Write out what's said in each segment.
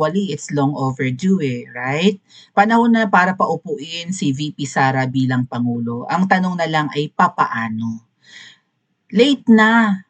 Actually, it's long overdue right? Panahon na para paupuin si VP Sara bilang Pangulo. Ang tanong na lang ay papaano? Late na.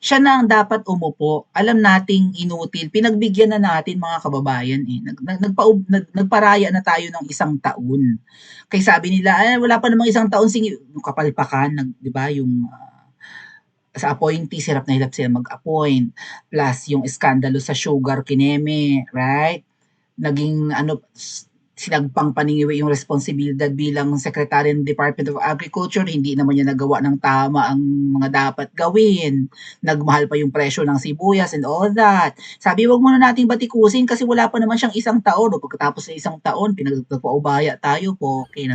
Siya na ang dapat umupo. Alam nating inutil. Pinagbigyan na natin mga kababayan nagparaya na tayo ng 1 taon. Kaya sabi nila, wala pa namang 1 taon, kapalpakan, 'di ba, yung sa appointees, hirap na hirap sila mag-appoint. Plus, yung iskandalo sa Sugar Kineme, right? Naging sinagpang paningwe yung responsibilidad bilang Secretary ng Department of Agriculture, hindi naman niya nagawa ng tama ang mga dapat gawin. Nagmahal pa yung presyo ng sibuyas and all that. Sabi, wag muna nating batikusin kasi wala pa naman siyang 1 taon. O pagkatapos ng 1 taon, pinagpaubaya tayo po. Okay,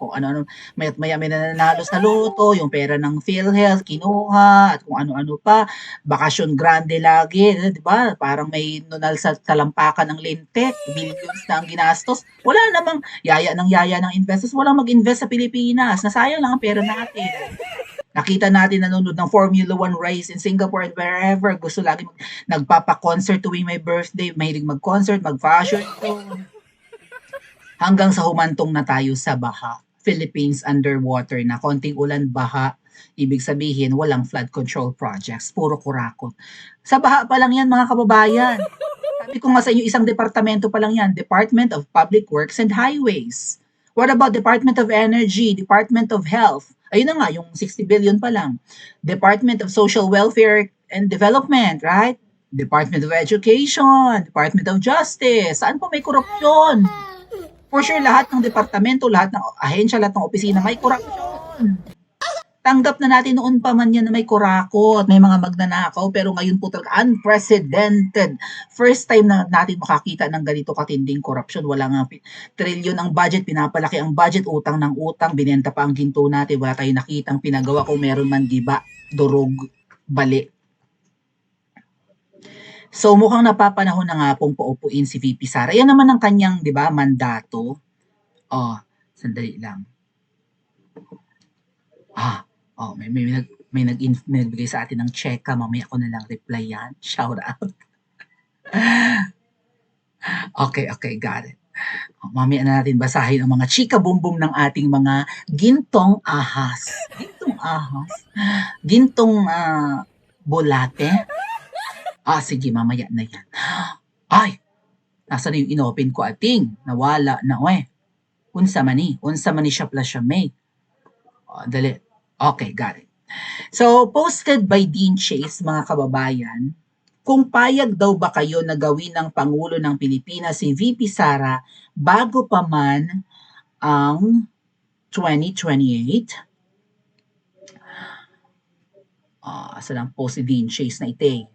kung ano-ano, maya may nananalo sa loto, yung pera ng PhilHealth, kinuha, at kung ano-ano pa. Bakasyon grande lagi, di ba? Parang may nunal sa talampakan ng lintek, billions na ang ginastos. Wala namang yaya ng investors, walang mag-invest sa Pilipinas. Nasayang lang ang pera natin. Nakita natin nanonood ng Formula 1 race in Singapore and wherever. Gusto lagi nagpapa-concert tuwing may birthday, mahilig mag-concert, mag-fashion show. Hanggang sa humantong na tayo sa baha. Philippines underwater na, konting ulan, baha. Ibig sabihin, walang flood control projects, puro kurakot. Sa baha pa lang yan, mga kababayan. Sabi ko nga sa inyo, isang departamento pa lang yan, Department of Public Works and Highways. What about Department of Energy, Department of Health? Ayun na nga, yung 60 billion pa lang. Department of Social Welfare and Development, right? Department of Education, Department of Justice. Saan po may korupsyon? For sure, lahat ng departamento, lahat ng ahensya, lahat ng opisina may korupsyon. Tanggap na natin noon pa man yan na may kurakot, may mga magnanakaw, pero ngayon po talaga unprecedented. First time na natin makakita ng ganito katinding korupsyon. Wala nga trilyon ang budget, pinapalaki ang budget, utang ng utang, binenta pa ang ginto natin, wala tayong nakitang pinagawa kung meron man giba, durog, bali. So mukhang napapanahon na nga pong paupuin si VP Sara. Yan naman ang kanyang, di ba, mandato. Sandali lang. May nagbigay sa atin ng cheka, mamaya ko na lang reply yan. Shout out. Okay, got it. Mamaya na natin basahin ang mga chika bumbum ng ating mga gintong ahas. Gintong bulate. Sige, mamaya na yan. Ay, nasa na yung inopen ko ating? Nawala na, Unsa man ni siya plus siya may. Dali. Okay, got it. So, posted by Dean Chase, mga kababayan, kung payag daw ba kayo na gawin ng Pangulo ng Pilipinas si VP Sara bago pa man ang 2028? Saan ang post ni Dean Chase na ite?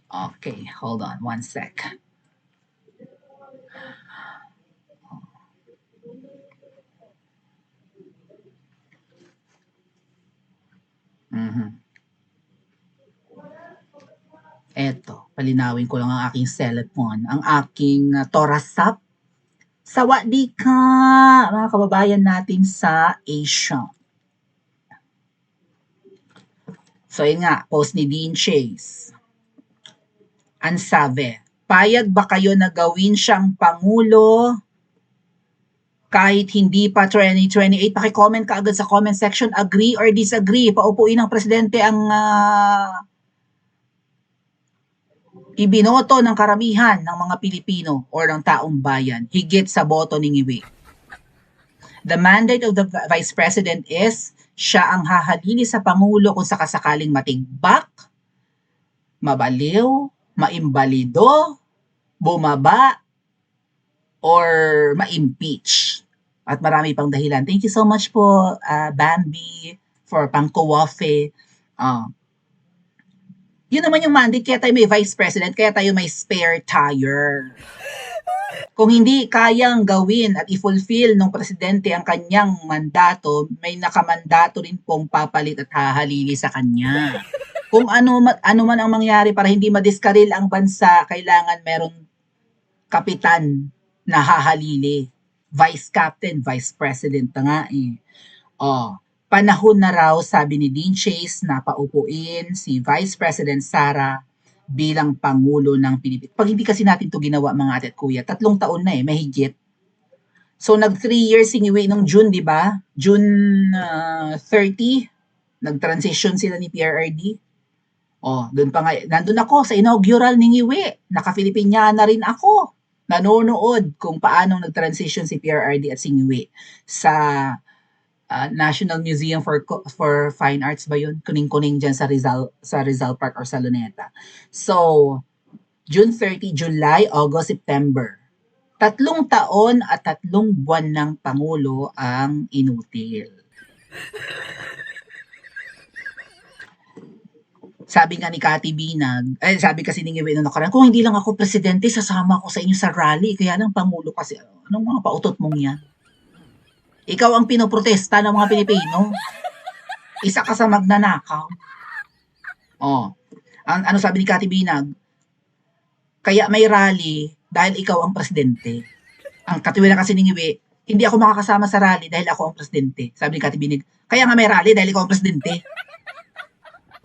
Okay, hold on 1 sec. Eto, palinawin ko lang ang aking cellphone, ang aking torasap. Sawadee ka, mga kababayan natin sa Asia. So, yun nga, post ni Dean Chase. Ang sabi, payag ba kayo na gawin siyang Pangulo kahit hindi pa 2028? Paki-comment ka agad sa comment section, agree or disagree. Paupuin ng presidente ang ibinoto ng karamihan ng mga Pilipino or ng taong bayan, higit sa boto ni Ngiwi. The mandate of the Vice President is siya ang hahalili sa Pangulo kung sakasakaling matigbak, mabaliw, maimbalido, bumaba, or ma-impeach. At marami pang dahilan. Thank you so much po, Bambi, for pangkuwafe. Yun naman yung mandate, kaya tayo may Vice President, kaya tayo may spare tire. Kung hindi kayang gawin at i-fulfill ng presidente ang kanyang mandato, may nakamandato rin pong papalit at hahalili sa kanya. Kung ano man ang mangyari para hindi madiskaril ang bansa, kailangan merong kapitan na hahalili. Vice Captain, Vice President na nga panahon na raw, sabi ni Dean Chase, na paupuin si Vice President Sara bilang Pangulo ng Pilipinas. Pag hindi kasi natin to ginawa mga ate at kuya, 3 taon na mahigit. So nag 3 years siniwi nung June, di ba? June 30, nag-transition sila ni PRRD. Oh, doon pa nga, nandun ako sa inaugural ni Ngiwi. Naka-Filipiniana rin ako. Nanonood kung paano nag-transition si PRRD at si Ngiwi sa National Museum for Fine Arts ba yun? Kuning-kuning dyan sa Rizal Park or sa Luneta. So, June 30, July, August, September. 3 taon at 3 buwan ng Pangulo ang inutil. Sabi nga ni Cathy Binag, sabi kasi ni Ngiwi nung nakaraan, kung hindi lang ako presidente, sasama ako sa inyo sa rally. Kaya lang Pangulo kasi, anong mga pautot mong yan? Ikaw ang pinoprotesta ng mga Pilipino. Isa ka sa magnanakaw. Oh, ano sabi ni Cathy Binag? Kaya may rally dahil ikaw ang presidente. Ang katiwala kasi ni Ngiwi, hindi ako makakasama sa rally dahil ako ang presidente. Sabi ni Cathy Binag, kaya nga may rally dahil ikaw ang presidente.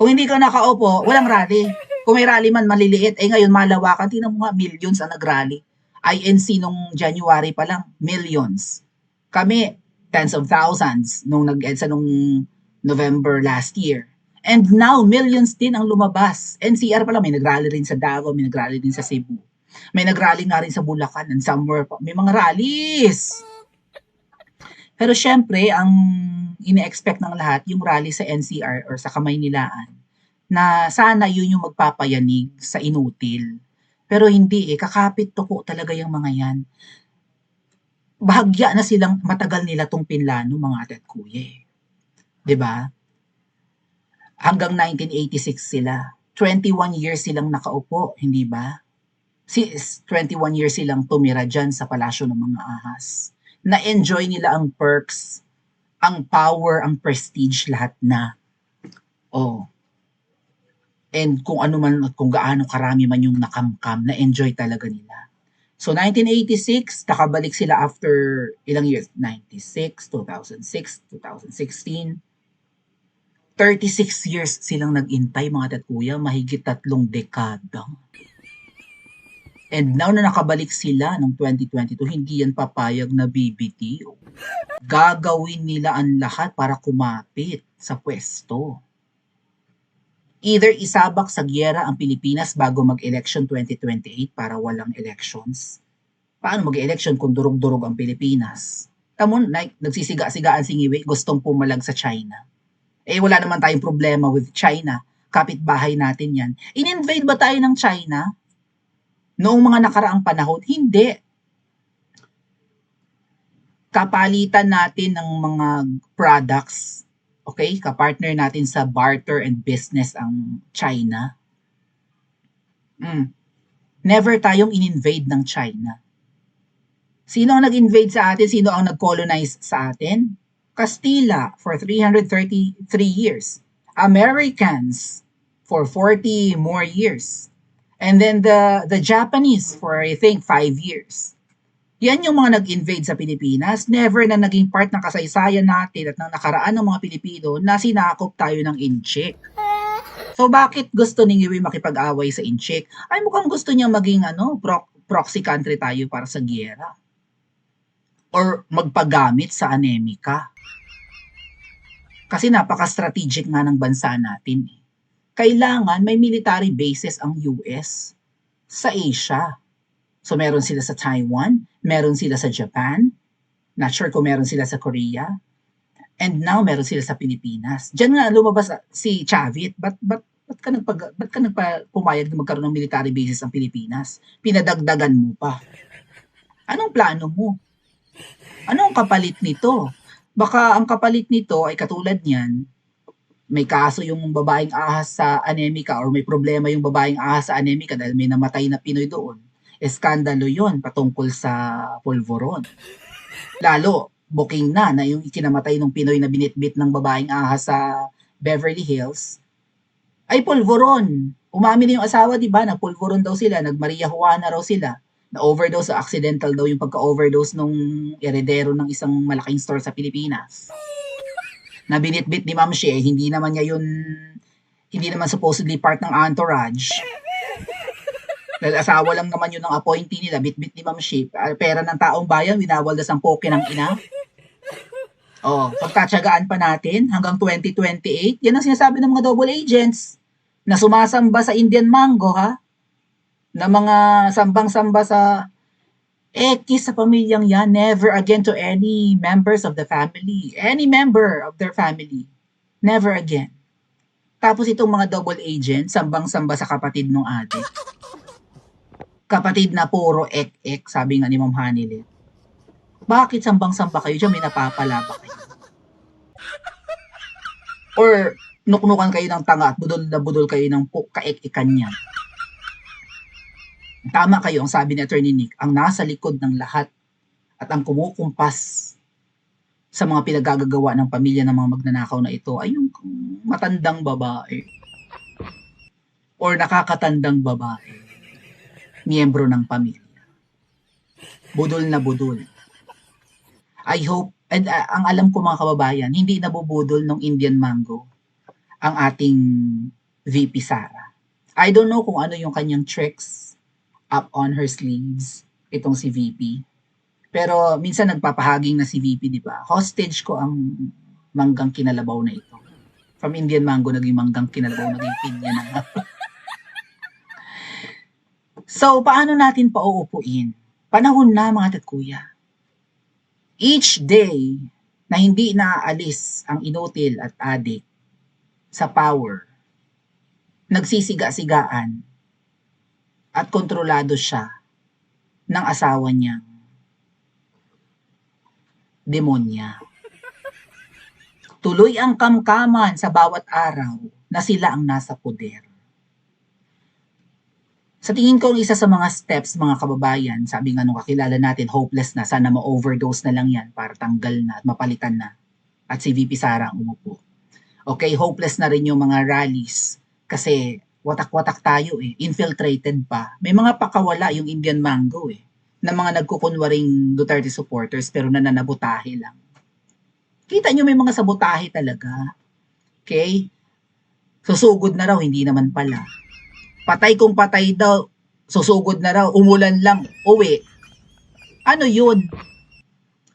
Kung hindi ka nakaupo, walang rally. Kung may rally man maliliit, ngayon malawakan, tingnan mo nga, millions ang nag-rally. INC nung January pa lang, millions. Kami, tens of thousands nung nag-EDSA nung November last year. And now, millions din ang lumabas. NCR pa lang, may nag-rally rin sa Davao, may nag-rally din sa Cebu. May nag-rally nga rin sa Bulacan and somewhere pa. May mga rallies. Pero syempre, ang ine-expect ng lahat, yung rally sa NCR or sa Kamaynilaan, na sana yun yung magpapayanig sa inutil. Pero hindi kakapit tuko talaga yung mga yan. Bahagya na silang matagal nila tong pinlano mga ate at kuya. 'Di ba? Hanggang 1986 sila. 21 years silang nakaupo, hindi ba? 21 years silang tumira dyan sa palasyo ng mga ahas. Na-enjoy nila ang perks, ang power, ang prestige, lahat na. Oh. And kung ano man, kung gaano karami man yung nakamkam, na-enjoy talaga nila. So 1986, nakabalik sila after ilang years? 96, 2006, 2016. 36 years silang nag-intay mga tatkuya, mahigit 3 dekada. And now na nakabalik sila ng 2022, hindi yan papayag na BBTO. Gagawin nila ang lahat para kumapit sa pwesto. Either isabak sa giyera ang Pilipinas bago mag-election 2028 para walang elections. Paano mag-election kung durog-durog ang Pilipinas? Tamo, nagsisiga-sigaan si Ngiwi, gustong pumalag sa China. Wala naman tayong problema with China. Kapitbahay natin yan. In-invade ba tayo ng China? Noong mga nakaraang panahon, hindi. Kapalitan natin ng mga products, okay? Kapartner natin sa barter and business ang China. Never tayong in-invade ng China. Sino ang nag-invade sa atin? Sino ang nag-colonize sa atin? Castilla for 333 years. Americans for 40 more years. And then the Japanese for I think 5 years. Yan yung mga nag-invade sa Pilipinas. Never na naging part ng kasaysayan natin at ng nakaraan ng mga Pilipino na sinakop tayo ng Inchik. So bakit gusto ni Ngiwi makipag-away sa Inchik? Ay mukhang gusto niya maging proxy country tayo para sa giyera. Or magpagamit sa anemika. Kasi napaka-strategic nga ng bansa natin. Kailangan may military bases ang US sa Asia. So meron sila sa Taiwan, meron sila sa Japan, not sure kung meron sila sa Korea, and now meron sila sa Pilipinas. Diyan nga lumabas si Chavit, ba't ka pumayag na magkaroon ng military bases ang Pilipinas? Pinadagdagan mo pa. Anong plano mo? Anong kapalit nito? Baka ang kapalit nito ay katulad niyan, may kaso yung babaeng ahas sa anemika or may problema yung babaeng ahas sa anemika dahil may namatay na Pinoy doon. Eskandalo yun patungkol sa polvoron. Lalo, booking na yung ikinamatay ng Pinoy na binitbit ng babaeng ahas sa Beverly Hills ay polvoron. Umamin yung asawa, di ba? Nagpolvoron daw sila, nag-Maria Juana raw sila. Na-overdose, accidental daw yung pagka-overdose nung eredero ng isang malaking store sa Pilipinas. Na binitbit ni Ma'am Shea, hindi naman supposedly part ng entourage. Dahil asawa lang naman yun ng appointee nila, bit-bit ni Ma'am Shi, pera ng taong bayan, winawaldas ang poke ng ina. Pagtatsagaan pa natin hanggang 2028, yan ang sinasabi ng mga double agents na sumasamba sa Indian Mango, ha? Na mga sambang-samba sa sa pamilyang yan, never again to any members of the family, any member of their family, never again. Tapos itong mga double agent, sambang-samba sa kapatid ng adik. Kapatid na puro ek-ek, sabi nga ni Ma'am Hanilet. Bakit sambang-samba kayo dyan? May napapala ba kayo? Or nuknukan kayo ng tanga at budol na budol kayo ng kaek-ikan niya? Tama kayo, ang sabi ni Attorney Nick, ang nasa likod ng lahat at ang kumukumpas sa mga pinagagagawa ng pamilya ng mga magnanakaw na ito ay yung matandang babae or nakakatandang babae, miyembro ng pamilya. Budol na budol. I hope, and ang alam ko mga kababayan, hindi nabubudol ng Indian Mango ang ating VP Sara. I don't know kung ano yung kanyang tricks up on her sleeves, itong si VP. Pero minsan nagpapahaging na si VP, di ba? Hostage ko ang manggang kinalabaw na ito. From Indian Mango, naging manggang kinalabaw, naging pinya na. So, paano natin pauupuin? Panahon na, mga tatkuya. Each day na hindi naaalis ang inutil at adik sa power, nagsisiga-sigaan at kontrolado siya ng asawa niyang demonya. Tuloy ang kamkaman sa bawat araw na sila ang nasa poder. Sa tingin ko, isa sa mga steps, mga kababayan, sabi nga nung kakilala natin, hopeless na, sana ma-overdose na lang yan para tanggal na at mapalitan na. At si VP Sara ang umupo. Okay, hopeless na rin yung mga rallies kasi watak-watak tayo infiltrated pa. May mga pakawala yung Indian Mango na mga nagkukunwaring Duterte supporters pero nananabutahe lang. Kita nyo may mga sabotahe talaga. Okay? Susugod na raw, hindi naman pala. Patay kung patay daw, susugod na raw, umulan lang, uwi. Ano yun?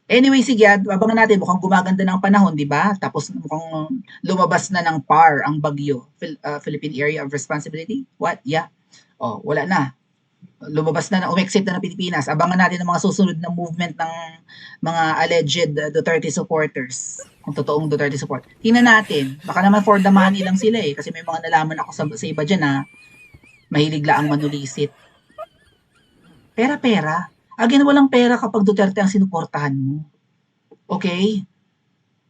Anyway, sige, abangan natin, mukhang gumaganda ng panahon, di ba? Tapos mukhang lumabas na ng PAR, ang bagyo, Philippine Area of Responsibility. What? Yeah. Wala na. Lumabas na, umexit na ng Pilipinas. Abangan natin ang mga susunod na movement ng mga alleged Duterte supporters. Kung totoong Duterte support. Tingnan natin. Baka naman for the money lang sila kasi may mga nalaman ako sa iba dyan na mahilig lang ang manulisit. Pera-pera. Again, walang pera kapag Duterte ang sinuportahan mo. Okay?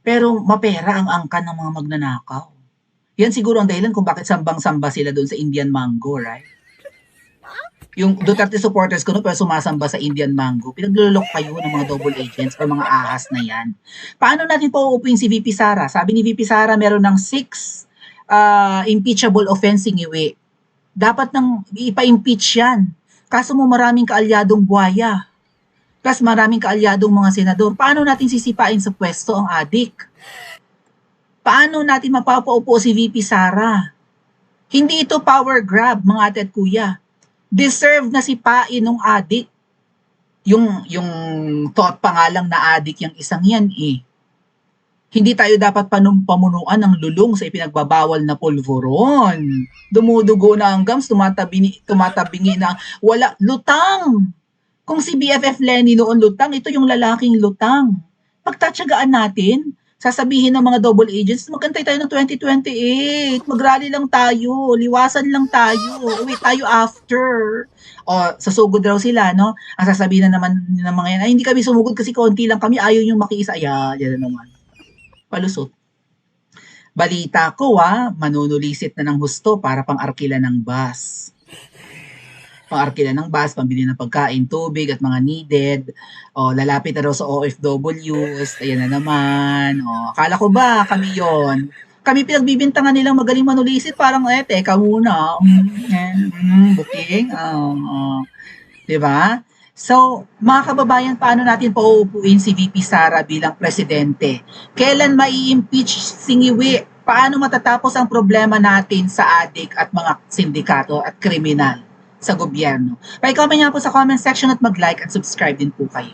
Pero mapera ang angkan ng mga magnanakaw. Yan siguro ang dahilan kung bakit sambang-samba sila doon sa Indian Mango, right? Yung Duterte supporters ko pero sumasamba sa Indian Mango, pinaglulok kayo ng mga double agents or mga ahas na yan. Paano natin pauupuin si VP Sara? Sabi ni VP Sara, meron ng 6 impeachable offensing iwi. Dapat nang ipa-impeach yan. Kaso mo maraming kaalyadong buhaya. Plus maraming kaalyadong mga senador. Paano natin sisipain sa pwesto ang adik? Paano natin mapapaupo si VP Sara? Hindi ito power grab, mga ate at kuya. Deserve na sipain ng adik. Yung thought pa nga lang na adik yung isang yan Hindi tayo dapat pamunuan ng lulong sa ipinagbabawal na polvoron. Dumudugo na ang gums, tumatabingi na wala, lutang. Kung si BFF Lenny noon lutang, ito yung lalaking lutang. Pagtatsagaan natin, sasabihin ng mga double agents, magantay tayo ng 2028, mag-rally lang tayo, liwasan lang tayo, uwi tayo after. Sasugod raw sila, no? Ang sasabihin na naman ng mga yan, ay hindi kami sumugod kasi konti lang kami, ayaw yung makiisa. Yan naman. Palusot. Balita ko manunulisit na ng husto para pang-arkila ng bus. Pang-arkila ng bus, pambili ng pagkain, tubig at mga needed. Lalapit na raw sa OFWs. Ayan na naman. Akala ko ba kami yon? Kami pinagbibintangan nilang magaling manulisit. Parang, teka muna. Booking. Diba? So, mga kababayan, paano natin pauupuin si VP Sara bilang presidente? Kailan mai-impeach si Ngiwi? Paano matatapos ang problema natin sa adik at mga sindikato at kriminal? sa gobyerno. Pa-comment niyo po sa comment section at mag-like at subscribe din po kayo.